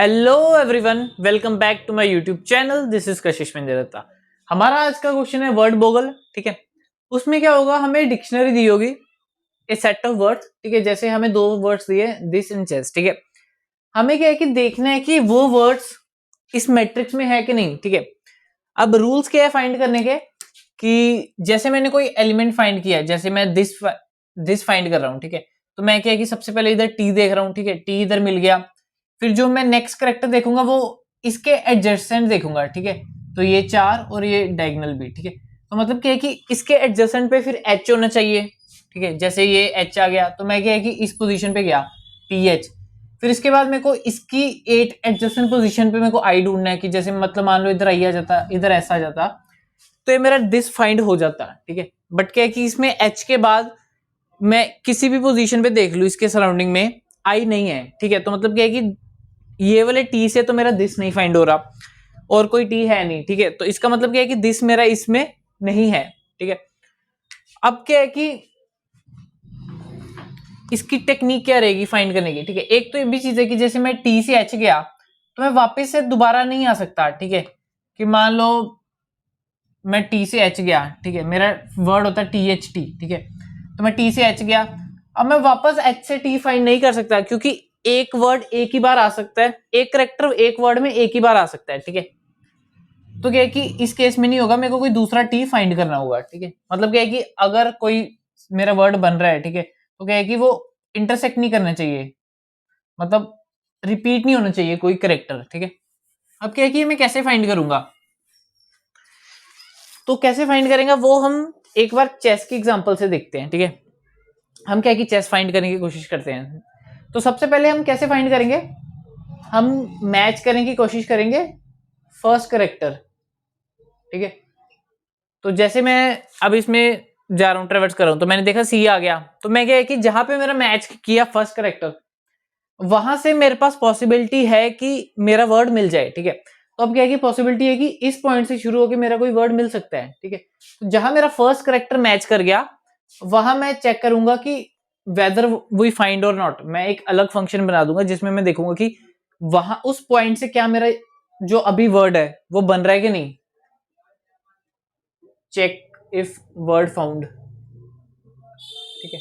Hello everyone, welcome back to my YouTube channel. This is Kashish Mendiratta. हमारा आज का question है वर्ड बोगल। ठीक है, उसमें क्या होगा, हमें डिक्शनरी दी होगी, ए सेट ऑफ वर्ड्स। ठीक है, जैसे हमें दो वर्ड्स दिए, दिस एंड चेस। ठीक है, हमें क्या है कि देखना है कि वो वर्ड्स इस मैट्रिक्स में है कि नहीं। ठीक है, अब रूल्स क्या है फाइंड करने के, कि जैसे मैंने कोई एलिमेंट फाइंड किया है, जैसे मैं दिस फाइंड कर रहा हूं। ठीक है, तो मैं क्या है कि सबसे पहले इधर टी देख रहा हूं। ठीक है, टी इधर मिल गया। फिर जो मैं नेक्स्ट करेक्टर देखूंगा वो इसके एडजेसेंट देखूंगा। ठीक है, तो ये 4 और ये डायगोनल भी। ठीक है, तो मतलब क्या है कि इसके एडजेसेंट पे फिर एच होना चाहिए। ठीक है, जैसे ये एच आ गया तो मैं क्या है कि इस पोजीशन पे गया टी एच। फिर इसके बाद मेरे को इसकी 8 एडजेसेंट पोजीशन पे मेरे को आई ढूंढना है, कि जैसे मतलब मान लो इधर आई आ जाता, इधर ऐसा आ जाता, तो ये मेरा दिस फाइंड हो जाता। ठीक है, बट क्या है कि इसमें एच के बाद मैं किसी भी पोजीशन पे देख लूं इसके सराउंडिंग में आई नहीं है। ठीक है, तो मतलब क्या है कि ये वाले टी से तो मेरा दिस नहीं फाइंड हो रहा, और कोई टी है नहीं। ठीक है, तो इसका मतलब क्या है कि दिस मेरा इसमें नहीं है। ठीक है, अब क्या है कि इसकी टेक्निक क्या रहेगी फाइंड करने की। ठीक है, एक तो ये भी चीज है कि जैसे मैं टी से एच गया तो मैं वापस से दोबारा नहीं आ सकता। ठीक है, कि मान लो मैं टी से एच गया। ठीक है, मेरा वर्ड होता है टी एच टी। ठीक है, तो मैं टी से एच गया, अब मैं वापस एच से टी फाइंड नहीं कर सकता, क्योंकि एक वर्ड एक ही बार आ सकता है, एक करेक्टर एक वर्ड में एक ही बार आ सकता है। ठीक है, तो क्या है कि इस केस में नहीं होगा, मेरे को कोई दूसरा टी फाइंड करना होगा। ठीक है, मतलब क्या है कि अगर कोई मेरा वर्ड बन रहा है, ठीक है, तो क्या है कि वो इंटरसेक्ट नहीं करना चाहिए, मतलब रिपीट नहीं होना चाहिए कोई करेक्टर। ठीक है, अब क्या है कि मैं कैसे फाइंड करूंगा, तो कैसे फाइंड करेंगे वो हम एक बार चेस की एग्जांपल से देखते हैं। ठीक है, हम क्या है कि चेस फाइंड करने की कोशिश करते हैं। तो सबसे पहले हम कैसे फाइंड करेंगे, हम मैच करने की कोशिश करेंगे फर्स्ट करेक्टर। ठीक है, तो जैसे मैं अब इसमें जा रहा हूँ, ट्रेवर्स कर रहा हूँ, तो मैंने देखा सी आ गया, तो मैं क्या है कि जहां पे मेरा मैच किया फर्स्ट करेक्टर, वहां से मेरे पास पॉसिबिलिटी है कि मेरा वर्ड मिल जाए। ठीक है, तो अब क्या है कि पॉसिबिलिटी है कि इस पॉइंट से शुरू होकर मेरा कोई वर्ड मिल सकता है। ठीक है, तो जहां मेरा फर्स्ट करेक्टर मैच कर गया, वहां मैं चेक करूंगा कि वेदर वी फाइंड और नॉट। मैं एक अलग फंक्शन बना दूंगा जिसमें मैं देखूंगा कि वहां उस पॉइंट से क्या मेरा जो अभी वर्ड है वो बन रहा है कि नहीं। Check if word found. ठीक है,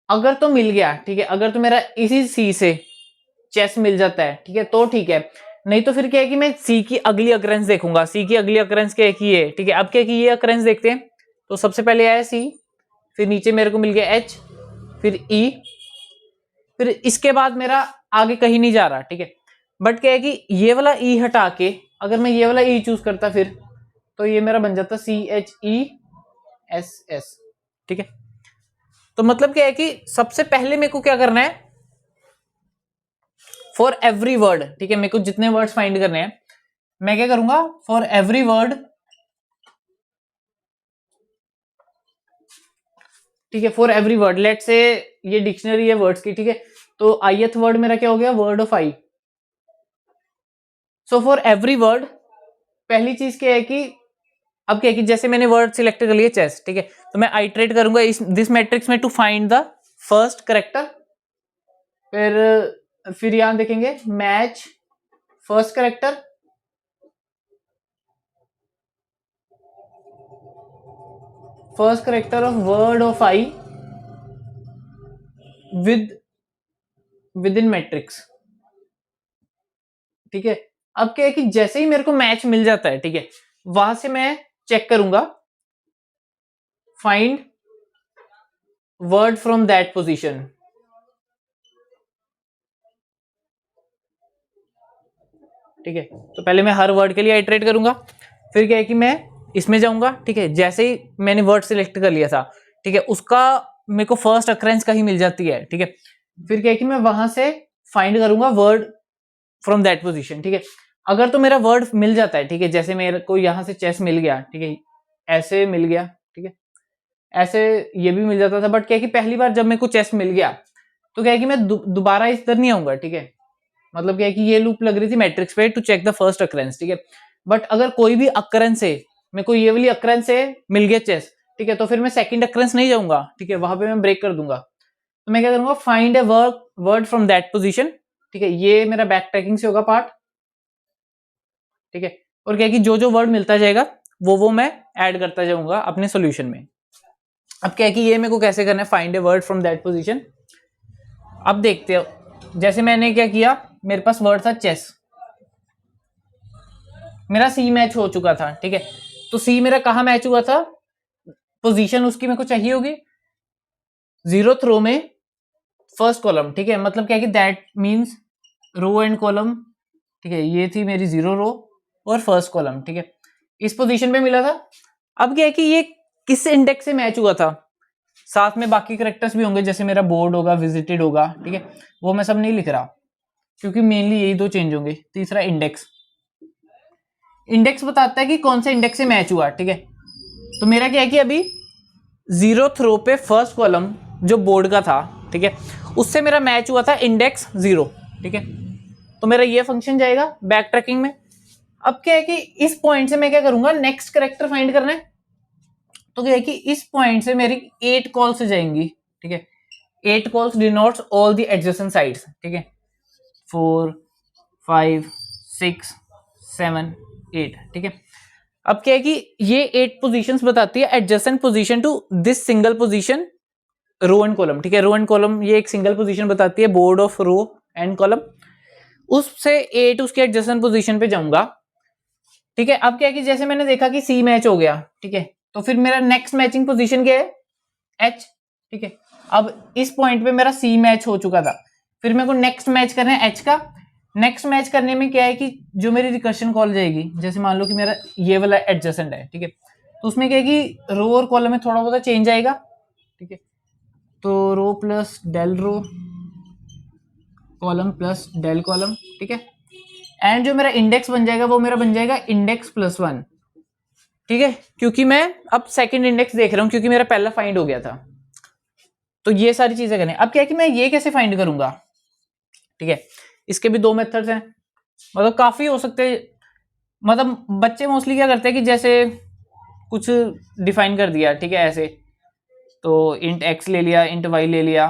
अगर तो मिल गया, ठीक है, अगर तो मेरा इसी सी से चेस मिल जाता है, ठीक है, तो ठीक है। नहीं तो फिर क्या है कि मैं सी की अगली अकरेंस देखूंगा। सी की अगली अकरेंस क्या है कि ये। ठीक है, अब क्या है कि ये अकरेंस देखते हैं, तो सबसे पहले आया सी, फिर नीचे मेरे को मिल गया एच, फिर ई, फिर इसके बाद मेरा आगे कहीं नहीं जा रहा। ठीक है, बट क्या है कि ये वाला ई हटा के अगर मैं ये वाला ई चूज करता फिर, तो ये मेरा बन जाता C H E S S. ठीक है, तो मतलब क्या है कि सबसे पहले मेरे को क्या करना है, फॉर एवरी वर्ड। ठीक है, मेरे को जितने वर्ड्स फाइंड करने हैं, मैं क्या करूंगा, फॉर एवरी वर्ड। ठीक है, फॉर एवरी वर्ड, लेट से ये डिक्शनरी है वर्ड्स की। ठीक है, तो आईएथ वर्ड मेरा क्या हो गया, word of I. So for every word पहली चीज क्या है कि अब क्या है कि जैसे मैंने वर्ड सिलेक्ट कर लिया चेस। ठीक है, तो मैं आइट्रेट करूंगा इस दिस मैट्रिक्स में to find the first character. फिर यहां देखेंगे match first character, first character of word of I with within matrix. ठीक है, अब क्या है कि जैसे ही मेरे को मैच मिल जाता है, ठीक है, वहां से मैं चेक करूंगा find word from that position. ठीक है, तो पहले मैं हर वर्ड के लिए आइटरेट करूंगा, फिर क्या है कि मैं इसमें जाऊंगा। ठीक है, जैसे ही मैंने वर्ड सिलेक्ट कर लिया था, ठीक है, उसका मेरे को फर्स्ट अक्रेंस कहीं मिल जाती है। ठीक है, फिर क्या है कि मैं वहां से फाइंड करूंगा वर्ड फ्रॉम दैट पोजीशन। ठीक है, अगर तो मेरा वर्ड मिल जाता है, ठीक है, जैसे मेरे को यहां से चेस मिल गया, ठीक है, ऐसे मिल गया, ठीक है, ऐसे ये भी मिल जाता था, बट क्या है कि पहली बार जब मेरे को चेस मिल गया, तो क्या है कि मैं दोबारा इस तरह नहीं आऊंगा। ठीक है, मतलब क्या है कि ये लूप लग रही थी मैट्रिक्स पे to check the first occurrence. ठीक है, बट अगर कोई भी अकरेंस है, मेरे को ये वाली अकरेंस से मिल गया चेस, ठीक है, तो फिर मैं सेकंड अकरेंस नहीं जाऊंगा। ठीक है, वहां पे मैं ब्रेक कर दूंगा। तो मैं क्या करूंगा, find a word from that position. ठीक है, ये मेरा बैक ट्रैकिंग से होगा पार्ट, ठीक है। और क्या है कि जो जो वर्ड मिलता जाएगा वो मैं ऐड करता जाऊंगा अपने सॉल्यूशन में। अब क्या है कि ये मेरे को कैसे करना है, find a word from that position. अब देखते हो, जैसे मैंने क्या किया, मेरे पास वर्ड था चेस, मेरा सी मैच हो चुका था, ठीक है। तो सी मेरा कहाँ मैच हुआ था, पोजीशन उसकी मेरे को चाहिए होगी 0th रो में फर्स्ट कॉलम, ठीक है। मतलब क्या है कि that means row and column, ठीक है। ये थी मेरी 0 रो और फर्स्ट कॉलम, ठीक है, इस पोजीशन पे मिला था। अब क्या है कि ये किस इंडेक्स से मैच हुआ था, साथ में बाकी करेक्टर्स भी होंगे, जैसे मेरा बोर्ड होगा, विजिटेड होगा, ठीक है, वो मैं सब नहीं लिख रहा क्योंकि मेनली यही दो चेंज होंगे। तीसरा इंडेक्स, इंडेक्स बताता है कि कौन से इंडेक्स से मैच हुआ, ठीक है। तो मेरा क्या है कि अभी 0th रो पे फर्स्ट कॉलम जो बोर्ड का था, ठीक है, उससे मेरा मैच हुआ था इंडेक्स 0, ठीक है। तो मेरा ये फंक्शन जाएगा बैक ट्रैकिंग में। अब क्या है कि इस पॉइंट से मैं क्या करूंगा, नेक्स्ट करेक्टर फाइंड करना है। तो क्या है कि इस पॉइंट से मेरी 8 कॉल्स जाएंगी, ठीक है। 8 calls denotes all the adjacent sides, ठीक है, 4 5 6 7 8, ठीक है। अब क्या है कि ये 8 पोजीशंस बताती है adjacent position to this single position row and column, ठीक है। रो एंड कॉलम ये एक सिंगल पोजीशन बताती है, board of row and column, उससे 8 उसके एडजेसेंट पोजीशन पे जाऊंगा, ठीक है। अब क्या है कि जैसे मैंने देखा कि सी मैच हो गया, ठीक है, तो फिर मेरा नेक्स्ट मैचिंग पोजीशन क्या है, एच, ठीक है। अब इस पॉइंट पे मेरा सी मैच हो चुका था, फिर मेरे को नेक्स्ट मैच करना है एच का। नेक्स्ट मैच करने में क्या है कि जो मेरी रिकर्शन कॉल जाएगी, जैसे मान लो कि मेरा ये वाला एडजेसेंट है, ठीक है, तो उसमें क्या है कि रो और कॉलम में थोड़ा बहुत चेंज आएगा, ठीक है। तो row plus del row, column plus del column, ठीक है। एंड जो मेरा इंडेक्स बन जाएगा वो मेरा बन जाएगा इंडेक्स +1, ठीक है, क्योंकि मैं अब सेकंड इंडेक्स देख रहा हूं क्योंकि मेरा पहला फाइंड हो गया था। तो ये सारी चीजें करनी। अब क्या है कि मैं ये कैसे फाइंड करूंगा, ठीक है, इसके भी दो मेथड्स हैं, मतलब काफी हो सकते हैं। मतलब बच्चे मोस्टली क्या करते हैं कि जैसे कुछ डिफाइन कर दिया, ठीक है, ऐसे, तो इंट x ले लिया, इंट y ले लिया,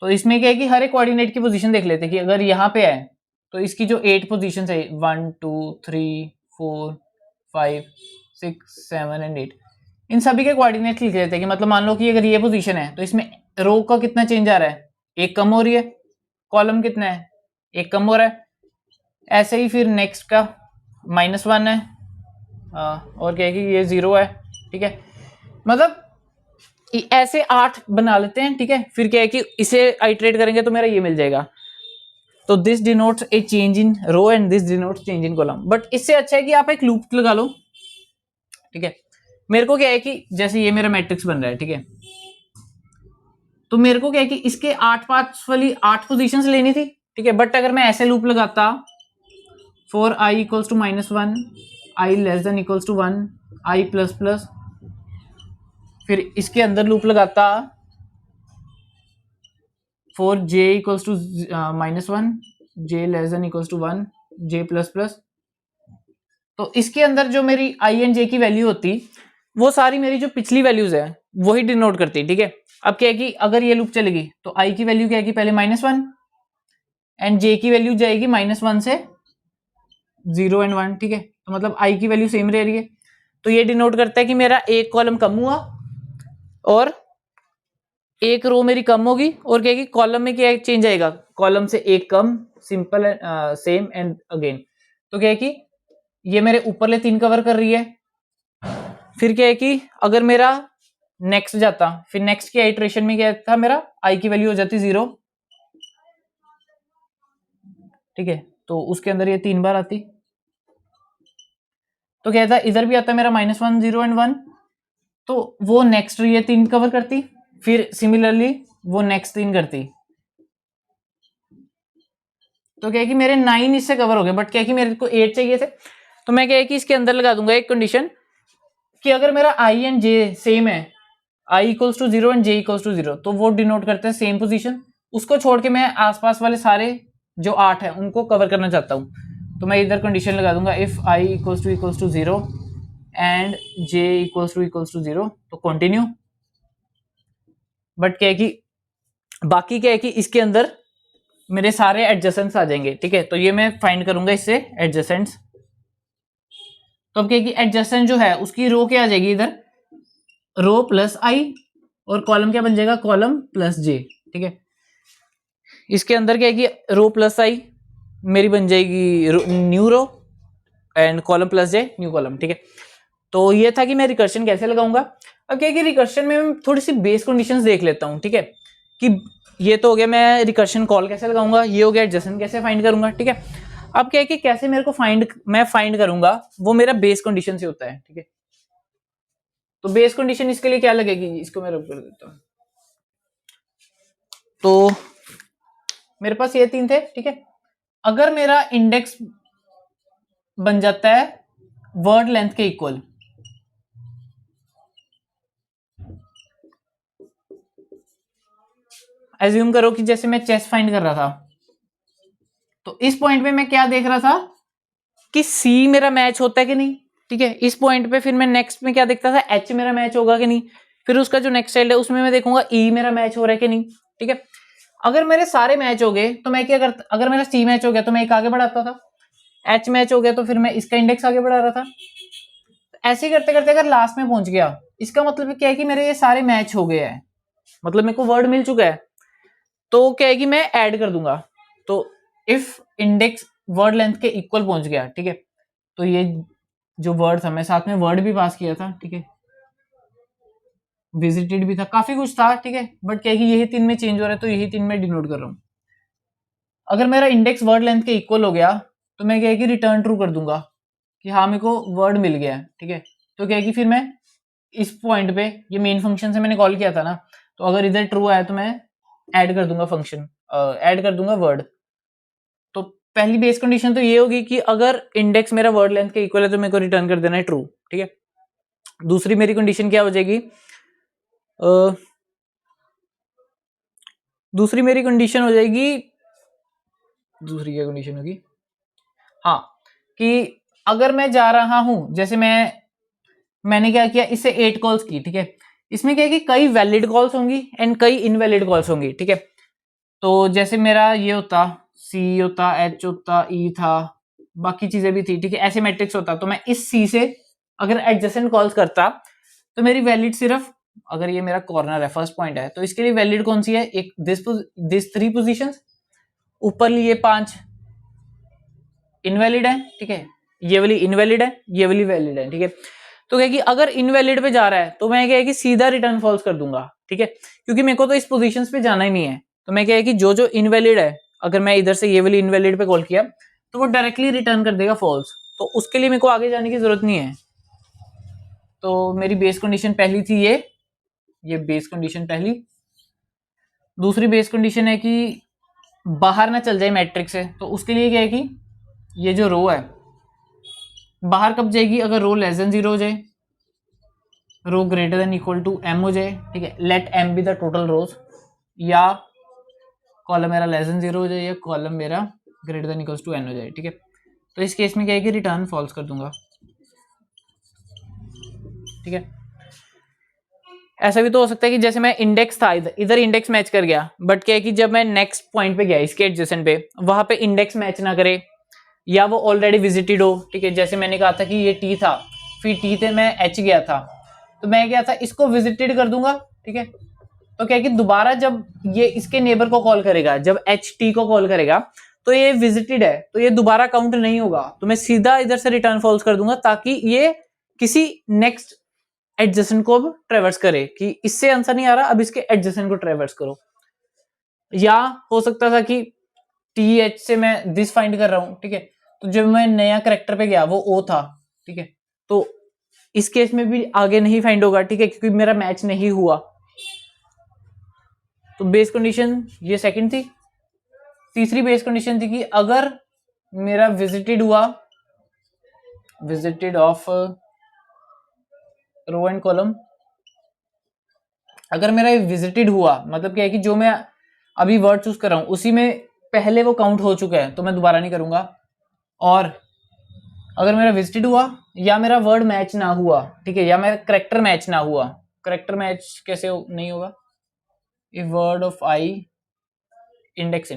तो इसमें क्या है कि हर एक कोऑर्डिनेट की पोजीशन देख लेते हैं कि अगर यहाँ पे है तो इसकी जो 8 पोजीशन है 1 2 3 4 5 6 7 एंड 8, इन सभी के कोऑर्डिनेट लिख लेते हैं कि मतलब मान लो कि अगर ये पोजीशन है तो इसमें रो का कितना चेंज आ रहा है, एक कम हो रही है, कॉलम कितना है, एक कम हो रहा है, ऐसे ही फिर नेक्स्ट का -1 है, और क्या है कि ये 0 है, ठीक है। मतलब ऐसे 8 बना लेते हैं, ठीक है। फिर क्या है कि इसे आइटरेट करेंगे तो मेरा ये मिल जाएगा। तो this denotes a change in row and this denotes change in column. But इससे अच्छा है कि आप एक लूप लगा लो, ठीक है। मेरे को क्या है कि जैसे ये मेरा मैट्रिक्स बन रहा है, ठीक है, तो मेरे को क्या है कि इसके 8 पार्ट्स वाली 8 पोजीशंस लेनी थी, ठीक है। बट अगर मैं ऐसे लूप लगाता for i equals to -1, i less than equals to 1, i plus plus, फिर इसके अंदर लूप लगाता for j equals to -1, j less than equals to 1, j plus plus, तो इसके अंदर जो मेरी i एंड j की वैल्यू होती वो सारी मेरी जो पिछली वैल्यूज है वही डिनोट करती, ठीक है। अब क्या है कि अगर ये लूप चलेगी तो i की वैल्यू क्या है कि पहले -1 एंड j की वैल्यू जाएगी -1 से 0 एंड 1, ठीक है। तो मतलब i की वैल्यू सेम रह रही है, तो ये डिनोट करता है कि मेरा एक कॉलम कम हुआ और एक रो मेरी कम होगी, और क्या है कि कॉलम में क्या चेंज आएगा, कॉलम से एक कम, सिंपल सेम एंड अगेन। तो क्या है कि ये मेरे ऊपरले 3 कवर कर रही है। फिर क्या है कि अगर मेरा नेक्स्ट जाता, फिर नेक्स्ट की आइटरेशन में क्या था, मेरा आई की वैल्यू हो जाती 0, ठीक है। तो उसके अंदर ये 3 बार आती, तो क्या था, इधर भी आता मेरा -1 0 एंड 1, तो वो नेक्स्ट ये 3 कवर करती, फिर सिमिलरली वो नेक्स्ट 3 करती। तो क्या है कि मेरे 9 इससे कवर हो गए, बट क्या है कि मेरे को 8 चाहिए थे, तो मैं क्या है कि इसके अंदर लगा दूंगा एक कंडीशन कि अगर मेरा आई एंड जे सेम है, i equals to 0 and j equals to 0, तो वो डिनोट करते हैं सेम पोजीशन। उसको छोड़ के मैं आसपास वाले सारे जो 8 है उनको कवर करना चाहता हूँ, तो मैं इधर कंडीशन लगा दूंगा if i equals to 0 and j equals to 0, तो कंटिन्यू। बट क्या है कि बाकी क्या है कि इसके अंदर मेरे सारे एडजेसेंट्स आ जाएंगे, ठीक है। तो ये मैं फाइंड करूंगा इससे एडजेसेंट्स। तो अब क्या कि एडजेसेंट जो है उसकी रो क्या आ जाएगी इधर, रो प्लस आई, और कॉलम क्या बन जाएगा, कॉलम प्लस जे, ठीक है। इसके अंदर क्या है कि रो प्लस आई मेरी बन जाएगी new row, and column plus J new column, ठीक है। तो ये था कि मैं रिकर्शन कैसे लगाऊंगा। अब क्या है कि रिकर्शन में मैं थोड़ी सी बेस कंडीशंस देख लेता हूँ, ठीक है। कि ये तो हो गया मैं रिकर्शन कॉल कैसे लगाऊंगा, ये हो गया एडजेसेंट कैसे फाइंड करूंगा, ठीक है। अब क्या है कि कैसे मेरे को मैं फाइंड करूंगा, वो मेरा बेस कंडीशन से होता है, ठीक है। तो बेस कंडीशन इसके लिए क्या लगेगी, इसको मैं रब कर देता हूँ। तो मेरे पास ये 3 थे, ठीक है। अगर मेरा इंडेक्स बन जाता है वर्ड लेंथ के इक्वल, एज्यूम करो कि जैसे मैं चेस फाइंड कर रहा था, तो इस पॉइंट पे मैं क्या देख रहा था कि सी मेरा मैच होता है कि नहीं, ठीक है। इस पॉइंट पे फिर मैं नेक्स्ट में क्या देखता था, एच मेरा मैच होगा कि नहीं, फिर उसका जो नेक्स्ट चाइल्ड है उसमें मैं देखूंगा ई मेरा मैच हो रहा है कि नहीं, ठीक है। अगर मेरे सारे मैच हो गए तो मैं क्या करता, अगर मेरा सी मैच हो गया तो मैं एक आगे बढ़ाता था, एच मैच हो गया तो फिर मैं इसका इंडेक्स आगे बढ़ा रहा था। ऐसे ही करते करते अगर लास्ट में पहुंच गया, इसका मतलब क्या है कि मेरे ये सारे मैच हो गए हैं, मतलब मेरे को वर्ड मिल चुका है। तो क्या है कि मैं ऐड कर दूंगा। तो इफ इंडेक्स वर्ड लेंथ के इक्वल पहुंच गया, ठीक है, तो ये जो वर्ड था, मैं साथ में वर्ड भी पास किया था, ठीक है, विजिटेड भी था, काफी कुछ था, ठीक है। बट क्या है कि यही 3 में चेंज हो रहा है, तो यही 3 में डिनोट कर रहा हूं। अगर मेरा इंडेक्स वर्ड लेंथ के इक्वल हो गया तो मैं क्या है कि रिटर्न ट्रू कर दूंगा कि हाँ मेरे को वर्ड मिल गया है, ठीक है। तो क्या है कि फिर मैं इस पॉइंट पे, ये मेन फंक्शन से मैंने कॉल किया था ना, तो अगर इधर ट्रू आया तो मैं ऐड कर दूंगा फंक्शन, ऐड कर दूंगा वर्ड। तो पहली बेस कंडीशन तो ये होगी कि अगर इंडेक्स मेरा वर्ड लेंथ के इक्वल है तो मेरे को रिटर्न कर देना है ट्रू, ठीक है। दूसरी मेरी कंडीशन क्या हो जाएगी, दूसरी मेरी कंडीशन हो जाएगी, दूसरी क्या कंडीशन होगी, हाँ, कि अगर मैं जा रहा हूं, जैसे मैंने क्या किया, इससे 8 कॉल्स की, ठीक है। इसमें क्या है कि कई वैलिड कॉल्स होंगी एंड कई इनवैलिड कॉल्स होंगी, ठीक है। तो जैसे मेरा ये होता, सी होता, एच होता, ई था, बाकी चीजें भी थी, ठीक है, ऐसे मैट्रिक्स होता, तो मैं इस सी से अगर एडजेसेंट कॉल्स करता तो मेरी वैलिड सिर्फ, अगर ये मेरा कॉर्नर है, फर्स्ट पॉइंट है, तो इसके लिए वैलिड कौन सी है, एक दिस 3 पोजीशंस, ऊपर लिए 5 इनवैलिड है, ठीक है, ये वाली इनवैलिड है, ये वाली वैलिड है, ठीक है। तो क्या कि अगर इनवैलिड पे जा रहा है तो मैं क्या है कि सीधा रिटर्न फॉल्स कर दूंगा, ठीक है, क्योंकि मेरे को तो इस पोजीशंस पे जाना ही नहीं है। तो मैं क्या है कि जो जो इनवैलिड है, अगर मैं इधर से ये वाली इनवैलिड पे कॉल किया तो वो डायरेक्टली रिटर्न कर देगा फॉल्स, तो उसके लिए मेरे को आगे जाने की जरूरत नहीं है। तो मेरी बेस कंडीशन पहली थी ये बेस कंडीशन पहली। दूसरी बेस कंडीशन है कि बाहर ना चल जाए मैट्रिक्स से, तो उसके लिए क्या है कि ये जो रो है बाहर कब जाएगी, अगर रो लेस देन 0 हो जाए, row greater than equal to M हो जाए, ठीक है, let M be the total rows, या कॉलम मेरा लेस देन 0 हो जाए या कॉलम मेरा greater than equal to N हो जाए, ठीक है। तो इस केस में क्या है कि रिटर्न फॉल्स कर दूंगा, ठीक है। ऐसा भी तो हो सकता है कि जैसे मैं इंडेक्स था, इधर इंडेक्स मैच कर गया, बट क्या है कि जब मैं नेक्स्ट पॉइंट पे गया इसके एडजेसेंट पे, वहां पे इंडेक्स मैच ना करे, या वो ऑलरेडी विजिटेड हो, ठीक है। जैसे मैंने कहा था कि ये टी था, फिर टी थे मैं एच गया था, तो मैं क्या था, इसको विजिटेड कर दूंगा, ठीक है। तो क्या है कि दोबारा जब ये इसके नेबर को कॉल करेगा, जब एच टी को कॉल करेगा, तो ये विजिटेड है, तो ये दोबारा काउंट नहीं होगा, तो मैं सीधा इधर से रिटर्न फॉल्स कर दूंगा, ताकि ये किसी नेक्स्ट एडजेसेंट को अब ट्रेवर्स करे, कि इससे आंसर नहीं आ रहा, अब इसके एडजेसेंट को ट्रेवर्स करो। या हो सकता था कि टी एच से मैं दिस फाइंड कर रहा हूं, ठीक है, तो जब मैं नया करेक्टर पे गया वो ओ था, ठीक है, तो इस केस में भी आगे नहीं फाइंड होगा, ठीक है, क्योंकि मेरा मैच नहीं हुआ। तो बेस कंडीशन ये सेकंड थी। तीसरी बेस कंडीशन थी कि अगर मेरा विजिटेड हुआ, visited of row and column, अगर मेरा विजिटेड हुआ मतलब क्या है कि जो मैं अभी वर्ड चूज कर रहा हूं उसी में पहले वो काउंट हो चुका है, तो मैं दोबारा नहीं करूंगा। और अगर मेरा विजिटेड हुआ या मेरा वर्ड मैच ना हुआ, ठीक है, या मेरा करेक्टर मैच ना हुआ, करेक्टर मैच कैसे नहीं होगा, if word of I index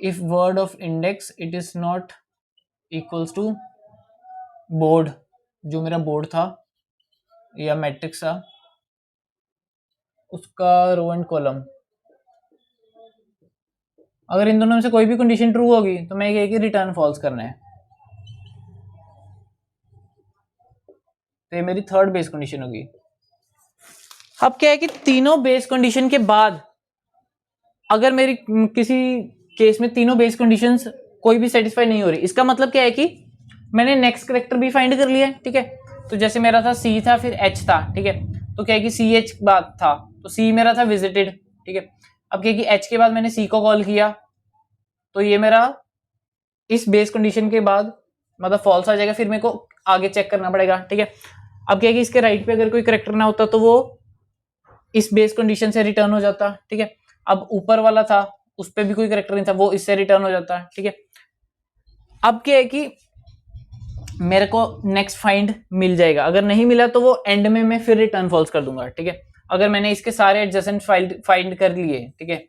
if word of index it is not equals to board, जो मेरा बोर्ड था या मैट्रिक्स था उसका रो एंड कॉलम, अगर इन दोनों में से कोई भी कंडीशन ट्रू होगी तो मैं ये कि रिटर्न फॉल्स करना है। तो ये मेरी थर्ड बेस कंडीशन होगी। अब क्या है कि तीनों बेस कंडीशन के बाद अगर मेरी किसी केस में तीनों बेस कंडीशंस कोई भी सेटिस्फाई नहीं हो रही, इसका मतलब क्या है कि मैंने नेक्स्ट करेक्टर भी फाइंड कर लिया है, ठीक है। तो जैसे मेरा था सी था फिर एच था, ठीक है। तो क्या है कि सी एच बाद था, तो सी मेरा था विजिटेड, ठीक है। अब क्या है कि एच के बाद मैंने सी को कॉल किया, तो ये मेरा इस बेस कंडीशन के बाद मतलब फॉल्स आ जाएगा, फिर मेरे को आगे चेक करना पड़ेगा, ठीक है। अब क्या है कि इसके राइट पे अगर कोई करेक्टर ना होता तो वो इस बेस कंडीशन से रिटर्न हो जाता, ठीक है। अब ऊपर वाला था उस पर भी कोई करेक्टर नहीं था, वो इससे रिटर्न हो जाता है, ठीक है। अब क्या है कि मेरे को नेक्स्ट फाइंड मिल जाएगा, अगर नहीं मिला तो वो एंड में मैं फिर रिटर्न फॉल्स कर दूंगा, ठीक है। अगर मैंने इसके सारे एडजेसेंट फाइंड कर लिए, ठीक है,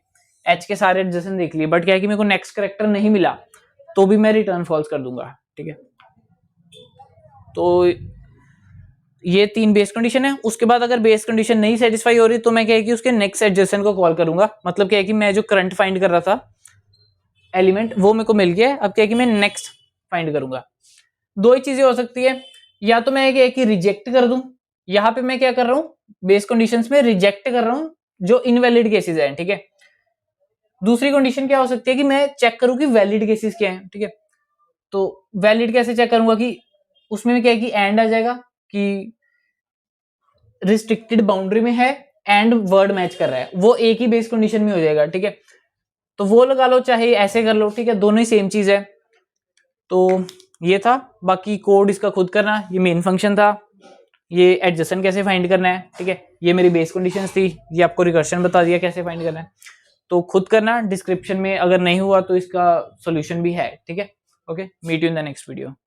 एच के सारे एडजेसेंट देख लिए, बट क्या है कि मेरे को नेक्स्ट करेक्टर नहीं मिला तो भी मैं रिटर्न फॉल्स कर दूंगा, ठीक है। तो ये तीन बेस कंडीशन है। उसके बाद अगर बेस कंडीशन नहीं सेटिस्फाई हो रही तो मैं क्या है कि उसके नेक्स्ट एडजेसेंट को कॉल करूंगा, मतलब क्या है कि मैं जो करंट फाइंड कर रहा था एलिमेंट वो मेरे को मिल गया है, अब क्या है कि मैं नेक्स्ट फाइंड करूंगा। दो ही चीजें हो सकती है, या तो मैं एक ही रिजेक्ट कर दूं, यहां पे मैं क्या कर रहा हूं बेस कंडीशंस में रिजेक्ट कर रहा हूं जो इनवैलिड केसेस हैं, ठीक है। दूसरी कंडीशन क्या हो सकती है कि मैं चेक करूं कि वैलिड केसेस क्या हैं, ठीक है। तो वैलिड कैसे चेक करूंगा कि उसमें क्या है कि एंड आ जाएगा कि रिस्ट्रिक्टेड बाउंड्री में है एंड वर्ड मैच कर रहा है, वो एक ही बेस कंडीशन में हो जाएगा, ठीक है। तो वो लगा लो चाहे ऐसे कर लो, ठीक है, दोनों ही सेम चीज है। तो ये था, बाकी कोड इसका खुद करना, ये मेन फंक्शन था, ये एडजेसेंट कैसे फाइंड करना है, ठीक है, ये मेरी बेस कंडीशंस थी, ये आपको रिकर्शन बता दिया कैसे फाइंड करना है, तो खुद करना। डिस्क्रिप्शन में अगर नहीं हुआ तो इसका सॉल्यूशन भी है, ठीक है। Okay, meet you in the next video.